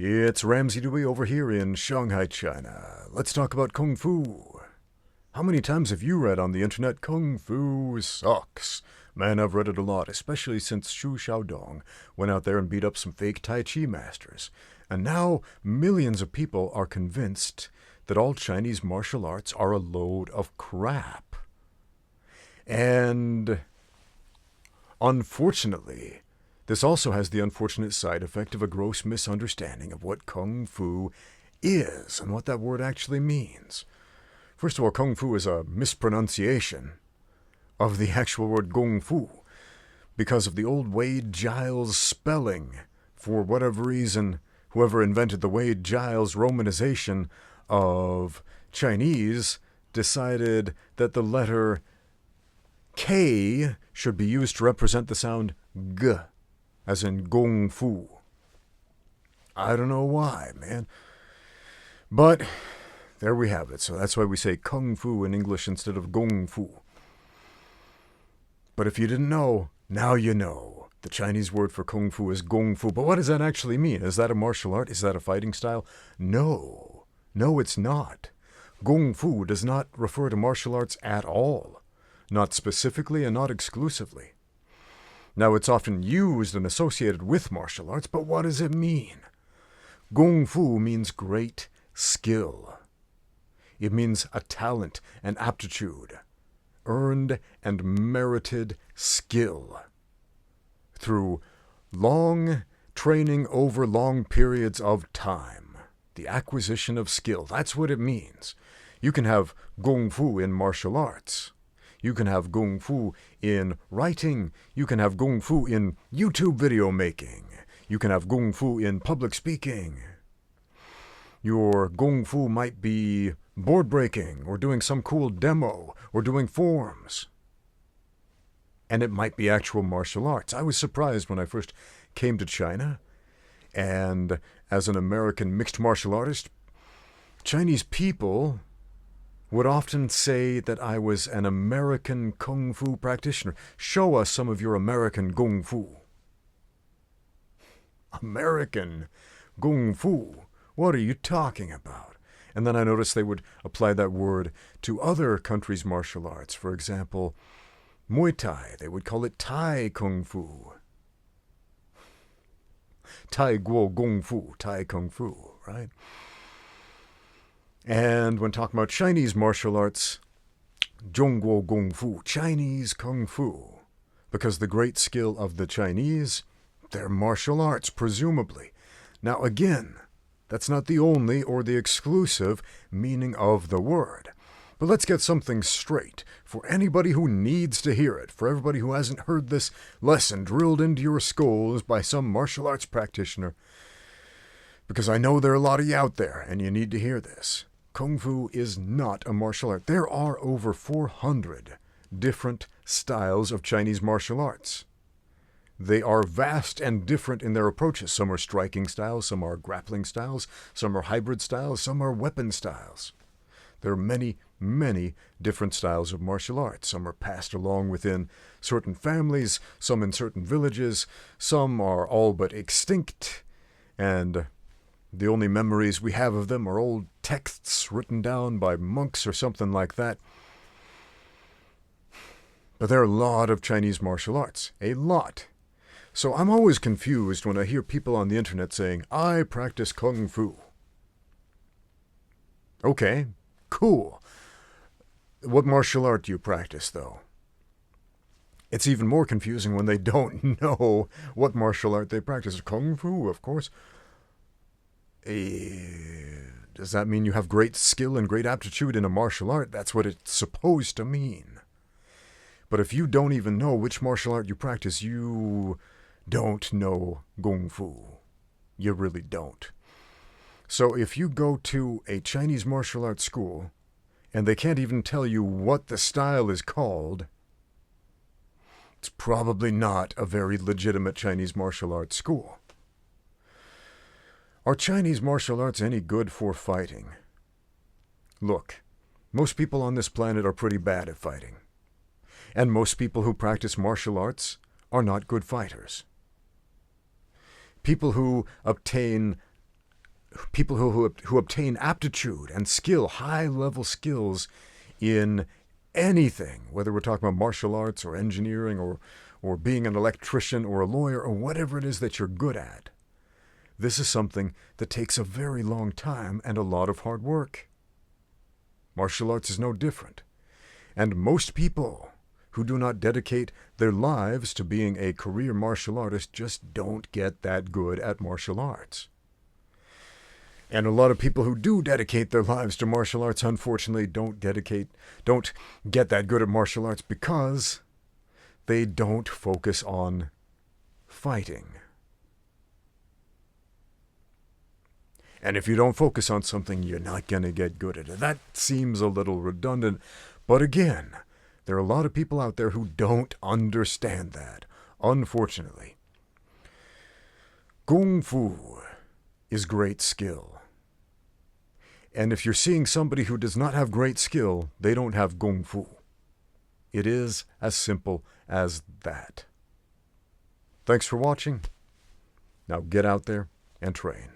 It's Ramsey Dewey over here in Shanghai, China. Let's talk about Kung Fu. How many times have you read on the internet, Kung Fu sucks? Man, I've read it a lot, especially since Xu Xiaodong went out there and beat up some fake Tai Chi masters. And now millions of people are convinced that all Chinese martial arts are a load of crap. And unfortunately, this also has the unfortunate side effect of a gross misunderstanding of what Kung Fu is and what that word actually means. First of all, Kung Fu is a mispronunciation of the actual word Kung Fu because of the old Wade-Giles spelling. For whatever reason, whoever invented the Wade-Giles romanization of Chinese decided that the letter K should be used to represent the sound G, as in Kung Fu. I don't know why, man. But there we have it. So that's why we say Kung Fu in English instead of Kung Fu. But if you didn't know, now you know. The Chinese word for Kung Fu is Kung Fu. But what does that actually mean? Is that a martial art? Is that a fighting style? No. No, it's not. Kung Fu does not refer to martial arts at all. Not specifically and not exclusively. Now, it's often used and associated with martial arts, but what does it mean? Kung Fu means great skill. It means a talent, an aptitude, earned and merited skill through long training over long periods of time. The acquisition of skill, that's what it means. You can have Kung Fu in martial arts. You can have Kung Fu in writing. You can have Kung Fu in YouTube video making. You can have Kung Fu in public speaking. Your Kung Fu might be board breaking or doing some cool demo or doing forms. And it might be actual martial arts. I was surprised when I first came to China, and as an American mixed martial artist, Chinese people would often say that I was an American Kung Fu practitioner. Show us some of your American Kung Fu. American Kung Fu? What are you talking about? And then I noticed they would apply that word to other countries' martial arts. For example, Muay Thai. They would call it Thai Kung Fu. Tai Guo Kung Fu, Thai Kung Fu, right? And when talking about Chinese martial arts, Zhongguo Kung Fu, Chinese Kung Fu. Because the great skill of the Chinese, they're martial arts, presumably. Now again, that's not the only or the exclusive meaning of the word. But let's get something straight for anybody who needs to hear it, for everybody who hasn't heard this lesson drilled into your skulls by some martial arts practitioner. Because I know there are a lot of you out there, and you need to hear this. Kung Fu is not a martial art. There are over 400 different styles of Chinese martial arts. They are vast and different in their approaches. Some are striking styles, some are grappling styles, some are hybrid styles, some are weapon styles. There are many, many different styles of martial arts. Some are passed along within certain families, some in certain villages, some are all but extinct, and the only memories we have of them are old texts written down by monks or something like that. But there are a lot of Chinese martial arts. A lot. So I'm always confused when I hear people on the internet saying, I practice Kung Fu. Okay, cool. What martial art do you practice, though? It's even more confusing when they don't know what martial art they practice. Kung Fu, of course. Does that mean you have great skill and great aptitude in a martial art? That's what it's supposed to mean. But if you don't even know which martial art you practice, you don't know Kung Fu. You really don't. So if you go to a Chinese martial arts school and they can't even tell you what the style is called, it's probably not a very legitimate Chinese martial arts school. Are Chinese martial arts any good for fighting? Look, most people on this planet are pretty bad at fighting. And most people who practice martial arts are not good fighters. People who obtain people who obtain aptitude and skill, high-level skills in anything, whether we're talking about martial arts or engineering or being an electrician or a lawyer or whatever it is that you're good at. This is something that takes a very long time and a lot of hard work. Martial arts is no different. And most people who do not dedicate their lives to being a career martial artist just don't get that good at martial arts. And a lot of people who do dedicate their lives to martial arts, unfortunately, don't get that good at martial arts because they don't focus on fighting. And if you don't focus on something, you're not going to get good at it. That seems a little redundant, but again, there are a lot of people out there who don't understand that, unfortunately. Kungfu is great skill. And if you're seeing somebody who does not have great skill, they don't have Kungfu. It is as simple as that. Thanks for watching. Now get out there and train.